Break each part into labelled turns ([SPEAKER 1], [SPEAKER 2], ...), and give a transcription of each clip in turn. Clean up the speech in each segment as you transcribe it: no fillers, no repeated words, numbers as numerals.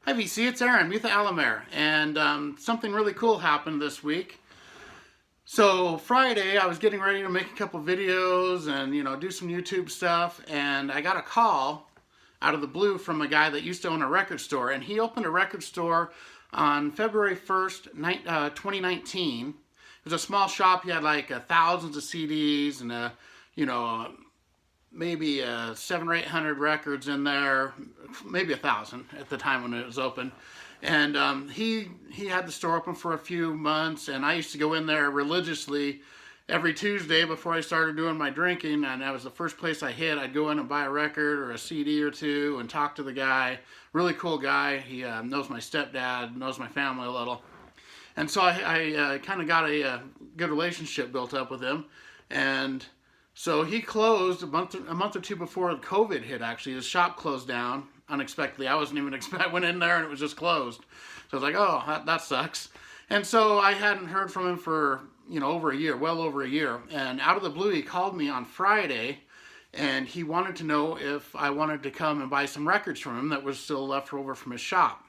[SPEAKER 1] Hi VC, it's Aaron, Mutha Alamere, and something really cool happened this week. So Friday, I was getting ready to make a couple videos and do some YouTube stuff, and I got a call out of the blue from a guy that used to own a record store, and he opened a record store on February 1st, 2019. It was a small shop. He had like thousands of CDs and maybe 700 or 800 records in there, maybe 1,000 at the time when it was open. And he had the store open for a few months, and I used to go in there religiously every Tuesday before I started doing my drinking, and that was the first place I hit. I'd go in and buy a record or a CD or two and talk to the guy. Really cool guy. He knows my stepdad, knows my family a little. And so I kind of got a good relationship built up with him. And so he closed a month or two before COVID hit, actually. His shop closed down unexpectedly. I wasn't even expecting. I went in there and it was just closed. So I was like, oh, that sucks. And so I hadn't heard from him for, over a year, well over a year. And out of the blue, he called me on Friday, and he wanted to know if I wanted to come and buy some records from him that was still left over from his shop.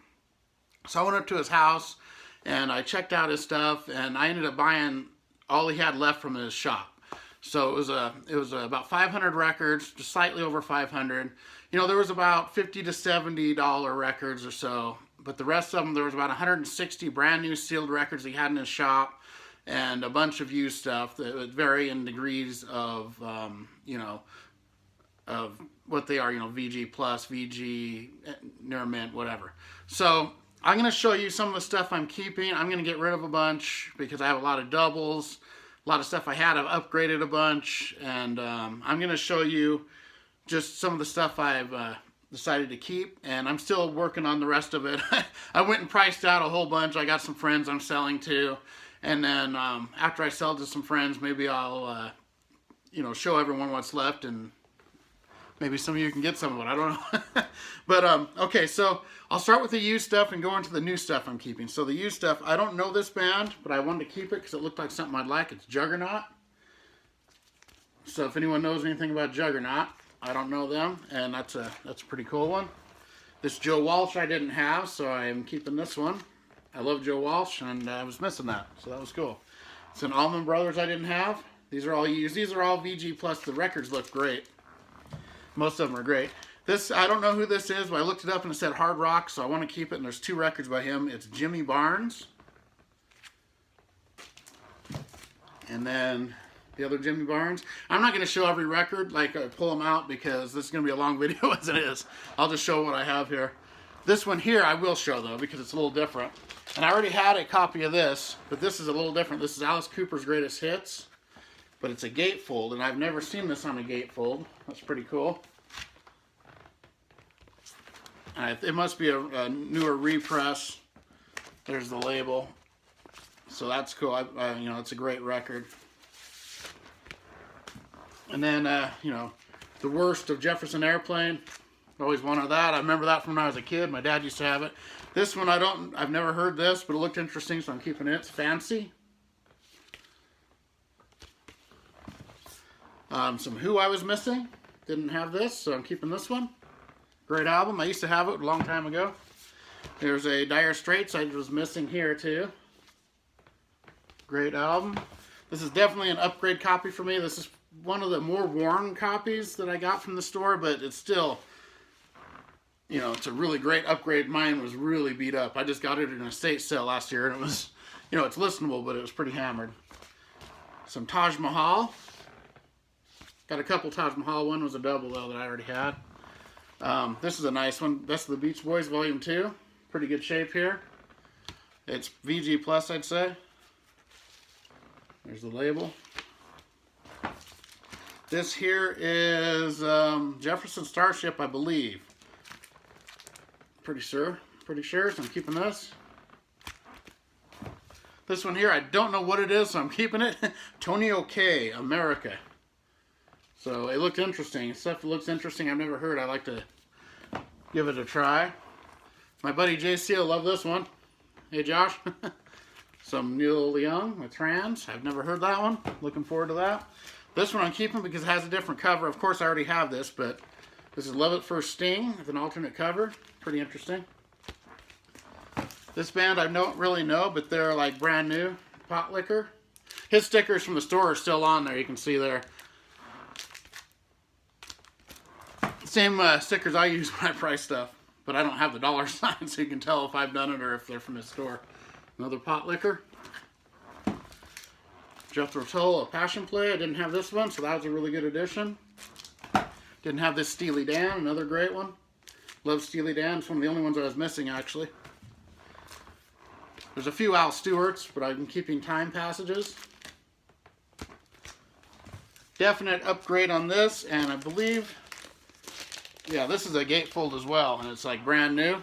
[SPEAKER 1] So I went up to his house, and I checked out his stuff, and I ended up buying all he had left from his shop. So it was about 500 records, just slightly over 500. There was about $50 to $70 records or so, but the rest of them, there was about 160 brand new sealed records he had in his shop, and a bunch of used stuff that would vary in degrees of, of what they are, VG plus, VG, near mint, whatever. So I'm going to show you some of the stuff I'm keeping. I'm going to get rid of a bunch because I have a lot of doubles. A lot of stuff I had, I've upgraded a bunch, and I'm going to show you just some of the stuff I've decided to keep, and I'm still working on the rest of it. I went and priced out a whole bunch. I got some friends I'm selling to, and then after I sell to some friends, maybe I'll show everyone what's left, and maybe some of you can get some of it. I don't know. But okay, so I'll start with the used stuff and go into the new stuff I'm keeping. So the used stuff, I don't know this band, but I wanted to keep it because it looked like something I'd like. It's Juggernaut. So if anyone knows anything about Juggernaut, I don't know them, and that's a pretty cool one. This Joe Walsh I didn't have, so I am keeping this one. I love Joe Walsh, and I was missing that, so that was cool. It's an Allman Brothers I didn't have. These are all used. These are all VG plus. The records look great. Most of them are great. This, I don't know who this is, but I looked it up and it said hard rock, so I want to keep it, and there's two records by him. It's Jimmy Barnes, and then the other Jimmy Barnes. I'm not going to show every record, like I pull them out, because this is going to be a long video as it is. I'll just show what I have here. This one here I will show, though, because it's a little different. And I already had a copy of this, but this is a little different. This is Alice Cooper's Greatest Hits, but it's a gatefold, and I've never seen this on a gatefold. That's pretty cool. It must be a newer repress. There's the label. So that's cool. It's a great record. And then, The Worst of Jefferson Airplane. Always wanted that. I remember that from when I was a kid. My dad used to have it. This one I've never heard this, but it looked interesting, so I'm keeping it. It's Fancy. Some Who I was missing. Didn't have this, so I'm keeping this one. Great album. I used to have it a long time ago. There's a Dire Straits I was missing here too. Great album. This is definitely an upgrade copy for me. This is one of the more worn copies that I got from the store, but it's still, it's a really great upgrade. Mine was really beat up. I just got it in an estate sale last year, and it was, it's listenable, but it was pretty hammered. Some Taj Mahal. Got a couple Taj Mahal. One was a double, though, that I already had. This is a nice one. Best of the Beach Boys, Volume 2. Pretty good shape here. It's VG plus, I'd say. There's the label. This here is Jefferson Starship, I believe. Pretty sure, so I'm keeping this. This one here, I don't know what it is, so I'm keeping it. Tony OK, America. So it looked interesting. Stuff that looks interesting I've never heard. I like to give it a try. My buddy JC will love this one. Hey Josh. Some Neil Young with Trans. I've never heard that one. Looking forward to that. This one I'm keeping because it has a different cover. Of course I already have this, but this is Love It First Sting with an alternate cover. Pretty interesting. This band I don't really know, but they're like brand new. Pot Liquor. His stickers from the store are still on there. You can see there. Same stickers I use when I price stuff, but I don't have the dollar sign, so you can tell if I've done it or if they're from his store. Another Pot Liquor. Jethro, a Passion Play. I didn't have this one, so that was a really good addition. Didn't have this Steely Dan, another great one. Love Steely Dan. It's one of the only ones I was missing, actually. There's a few Al Stewarts, but I've been keeping Time Passages. Definite upgrade on this, and I believe, yeah, this is a gatefold as well, and it's like brand new.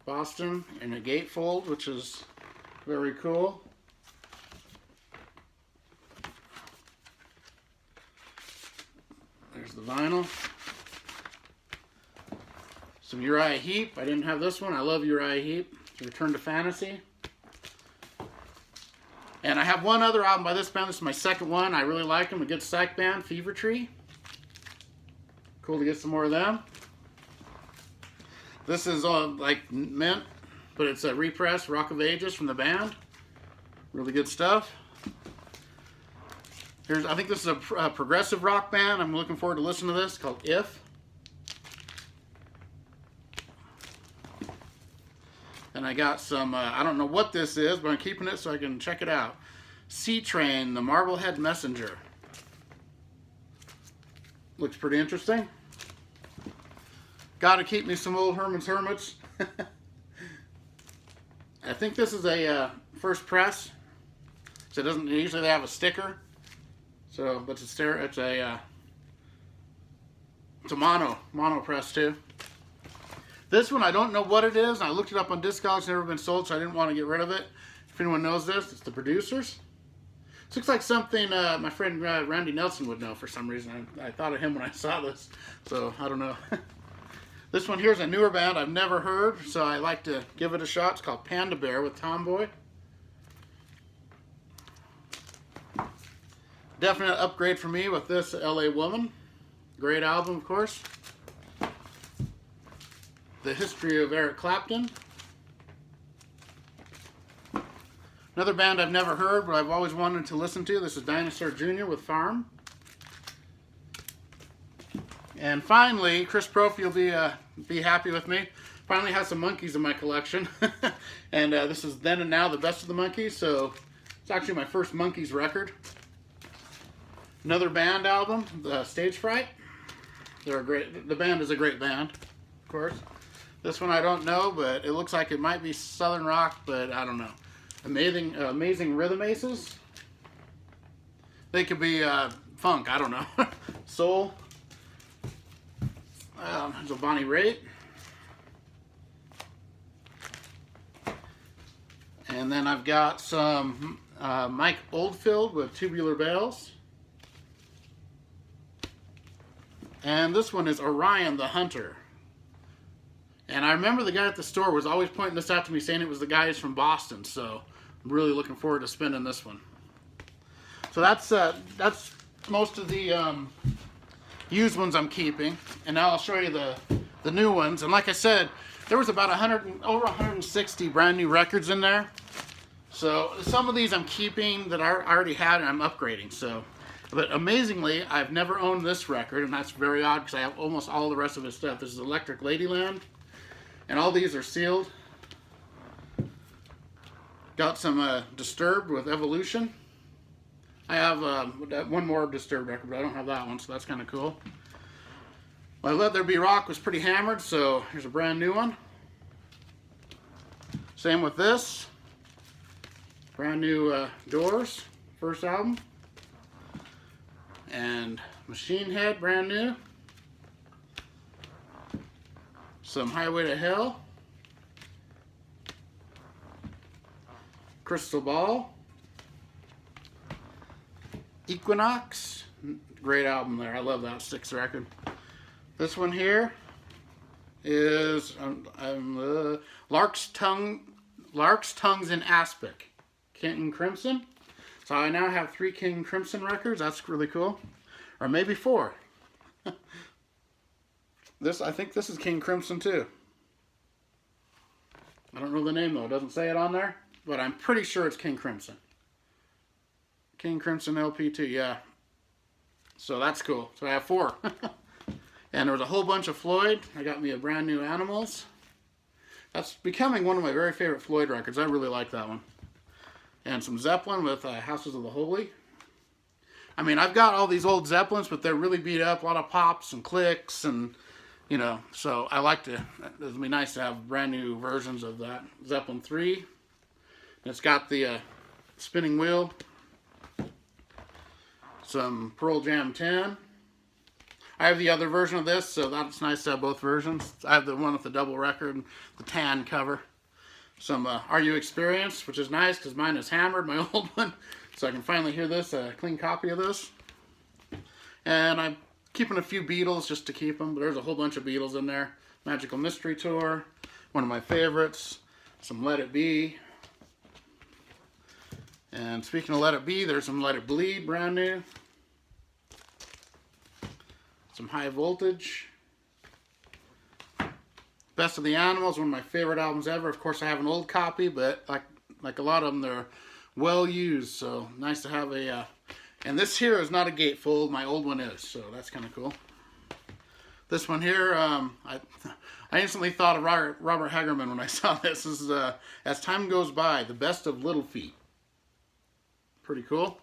[SPEAKER 1] Boston and a gatefold, which is very cool. There's the vinyl. Some Uriah Heep. I didn't have this one. I love Uriah Heep. Return to Fantasy. And I have one other album by this band. This is my second one. I really like them. A good psych band, Fever Tree. Cool to get some more of them. This is like mint, but it's a repress, Rock of Ages from the band. Really good stuff. I think this is a progressive rock band. I'm looking forward to listening to this. It's called If. And I got some, I don't know what this is, but I'm keeping it so I can check it out. Sea Train, the Marblehead Messenger. Looks pretty interesting. Got to keep me some old Herman's Hermits. I think this is a first press. So it doesn't, usually they have a sticker. So, but it's a mono press too. This one, I don't know what it is. I looked it up on Discogs. It's never been sold, so I didn't want to get rid of it. If anyone knows this, it's the Producers. This looks like something my friend Randy Nelson would know for some reason. I thought of him when I saw this, so I don't know. This one here is a newer band I've never heard, so I like to give it a shot. It's called Panda Bear with Tomboy. Definite upgrade for me with this LA Woman. Great album, of course. The History of Eric Clapton. Another band I've never heard, but I've always wanted to listen to. This is Dinosaur Jr. with Farm. And finally, Chris Brophy will be happy with me. Finally has some monkeys in my collection. And this is Then and Now, the Best of the Monkeys. So it's actually my first Monkeys record. Another band album, the Stage Fright. They're great. The band is a great band, of course. This one I don't know, but it looks like it might be Southern rock, but I don't know. Amazing Rhythm Aces. They could be funk, I don't know. Soul. There's a Bonnie Raitt. And then I've got some Mike Oldfield with Tubular Bells. And this one is Orion the Hunter. And I remember the guy at the store was always pointing this out to me, saying it was the guys from Boston. So I'm really looking forward to spinning this one. So that's most of the used ones I'm keeping. And now I'll show you the new ones. And like I said, there was about over 160 brand new records in there. So some of these I'm keeping that I already had and I'm upgrading. But amazingly, I've never owned this record, and that's very odd because I have almost all the rest of his stuff. This is Electric Ladyland. And all these are sealed. Got some Disturbed with Evolution. I have one more Disturbed record, but I don't have that one, so that's kind of cool. My Let There Be Rock was pretty hammered, so here's a brand new one. Same with this. Brand new Doors, first album. And Machine Head, brand new. Some Highway to Hell. Crystal Ball. Equinox. Great album there. I love that Styx record. This one here is Lark's Tongues in Aspic. King Crimson. So I now have 3 King Crimson records. That's really cool. Or maybe 4. I think this is King Crimson too. I don't know the name though. It doesn't say it on there, but I'm pretty sure it's King Crimson. King Crimson LP2, yeah. So that's cool. So I have 4. And there was a whole bunch of Floyd. I got me a brand new Animals. That's becoming one of my very favorite Floyd records. I really like that one. And some Zeppelin with Houses of the Holy. I mean, I've got all these old Zeppelins, but they're really beat up. A lot of pops and clicks and, you know, so I like to, it would be nice to have brand new versions of that. Zeppelin 3. And it's got the spinning wheel. Some Pearl Jam 10. I have the other version of this, so that's nice to have both versions. I have the one with the double record, the tan cover. Some Are You Experienced, which is nice because mine is hammered, my old one. So I can finally hear this, a clean copy of this. And I'm keeping a few Beatles just to keep them. But there's a whole bunch of Beatles in there. Magical Mystery Tour, one of my favorites. Some Let It Be. And speaking of Let It Be, there's some Let It Bleed, brand new. Some High Voltage. Best of the Animals, one of my favorite albums ever. Of course, I have an old copy, but like a lot of them, they're well used. So nice to have a. And this here is not a gatefold. My old one is, so that's kind of cool. This one here, I instantly thought of Robert Hagerman when I saw this. This is As Time Goes By, the best of Little Feat. Pretty cool.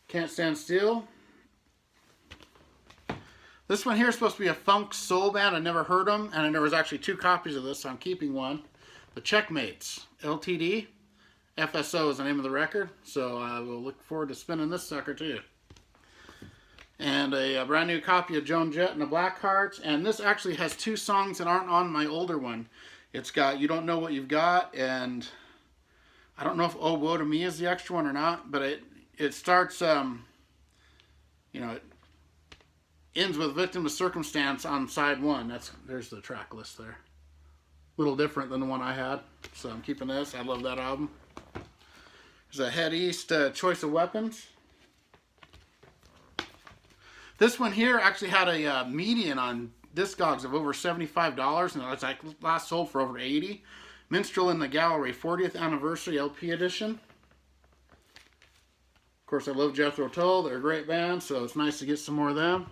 [SPEAKER 1] Can't Stand Still. This one here is supposed to be a funk soul band. I never heard them, and there was actually 2 copies of this, so I'm keeping one. The Checkmates, LTD. FSO is the name of the record, so I will look forward to spinning this sucker too. And a brand new copy of Joan, Jett, and the Blackhearts. And this actually has 2 songs that aren't on my older one. It's got You Don't Know What You've Got, and I don't know if Oh Woe to Me is the extra one or not, but it starts, you know, it ends with Victim of Circumstance on side 1. There's the track list there. A little different than the one I had, so I'm keeping this. I love that album. There's a Head East Choice of Weapons. This one here actually had a median on Discogs of over $75, and it's like last sold for over $80. Minstrel in the Gallery 40th Anniversary LP Edition. Of course, I love Jethro Tull. They're a great band, so it's nice to get some more of them.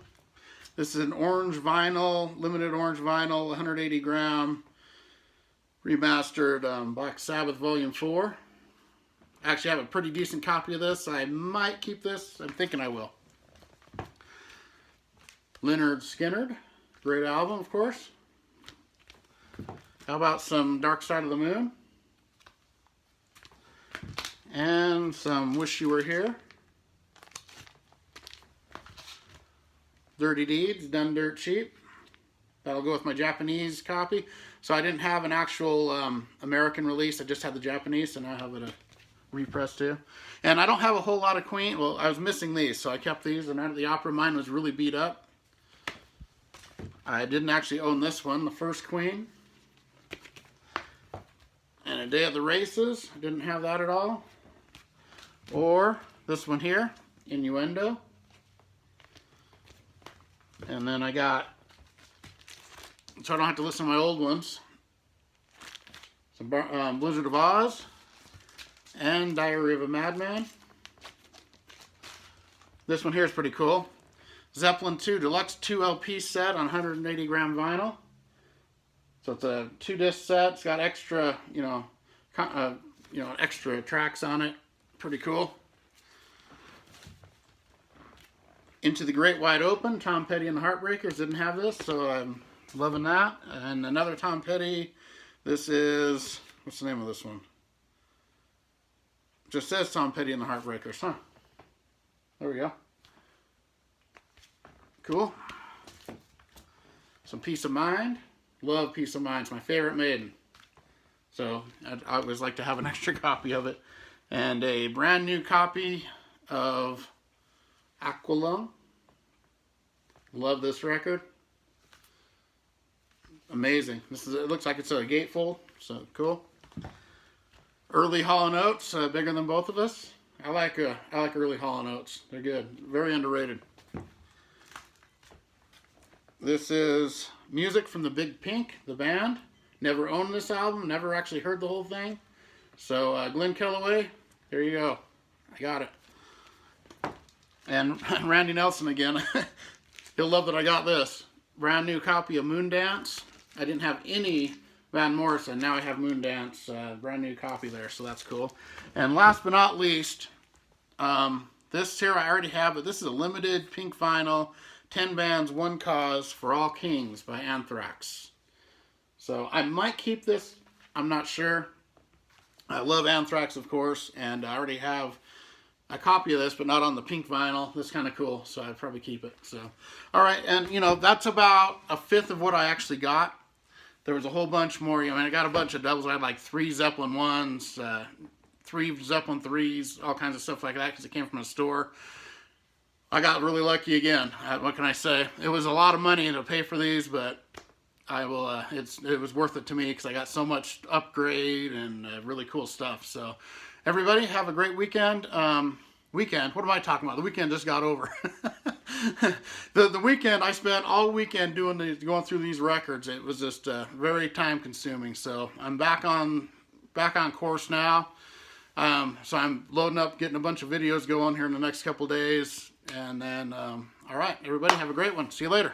[SPEAKER 1] This is an orange vinyl, limited orange vinyl, 180 gram, remastered Black Sabbath Volume 4. I actually have a pretty decent copy of this. I might keep this. I'm thinking I will. Lynyrd Skynyrd. Great album, of course. How about some Dark Side of the Moon? And some Wish You Were Here. Dirty Deeds, Done Dirt Cheap. That'll go with my Japanese copy. So I didn't have an actual American release. I just had the Japanese, and I have it a repress too. And I don't have a whole lot of Queen. Well, I was missing these, so I kept these. And Night at the Opera, mine was really beat up. I didn't actually own this one, the first Queen. And A Day of the Races, I didn't have that at all. Or this one here, Innuendo. And then I got, so I don't have to listen to my old ones, some Blizzard of Oz and Diary of a Madman. This one here is pretty cool. Zeppelin 2 Deluxe 2 LP set on 180 gram vinyl. So it's a 2-disc set. It's got extra, extra tracks on it. Pretty cool. Into the Great Wide Open, Tom Petty and the Heartbreakers didn't have this, so I'm loving that. And another Tom Petty. This is, what's the name of this one? It just says Tom Petty and the Heartbreakers, huh? There we go. Cool. Some Peace of Mind. Love Peace of Mind. It's my favorite Maiden. So I always like to have an extra copy of it. And a brand new copy of Aqualung. Love this record. Amazing. It looks like it's a gatefold, so cool. Early Hall & Oates, bigger than both of us. I like early Hall & Oates. They're good. Very underrated. This is music from the Big Pink, the band. Never owned this album, never actually heard the whole thing. So Glenn Kellaway, there you go. I got it. And Randy Nelson again. He'll love that I got this. Brand new copy of Moondance. I didn't have any Van Morrison. Now I have Moondance. Brand new copy there, so that's cool. And last but not least, this here I already have, but this is a limited pink vinyl. 10 bands, 1 cause for all kings by Anthrax. So I might keep this. I'm not sure. I love Anthrax, of course, and I already have a copy of this, but not on the pink vinyl. This is kind of cool, so I'd probably keep it. So, all right, and you know, that's about a fifth of what I actually got. There was a whole bunch more. I mean, I got a bunch of doubles. I had like 3 Zeppelin 1s, 3 Zeppelin 3s, all kinds of stuff like that because it came from a store. I got really lucky again. What can I say? It was a lot of money to pay for these, but I will. It was worth it to me because I got so much upgrade and really cool stuff. So, everybody have a great weekend. Weekend. What am I talking about? The weekend just got over. the weekend I spent all weekend going through these records. It was just very time consuming. So I'm back on course now. So I'm loading up, getting a bunch of videos going here in the next couple days. And then, all right, everybody have a great one. See you later.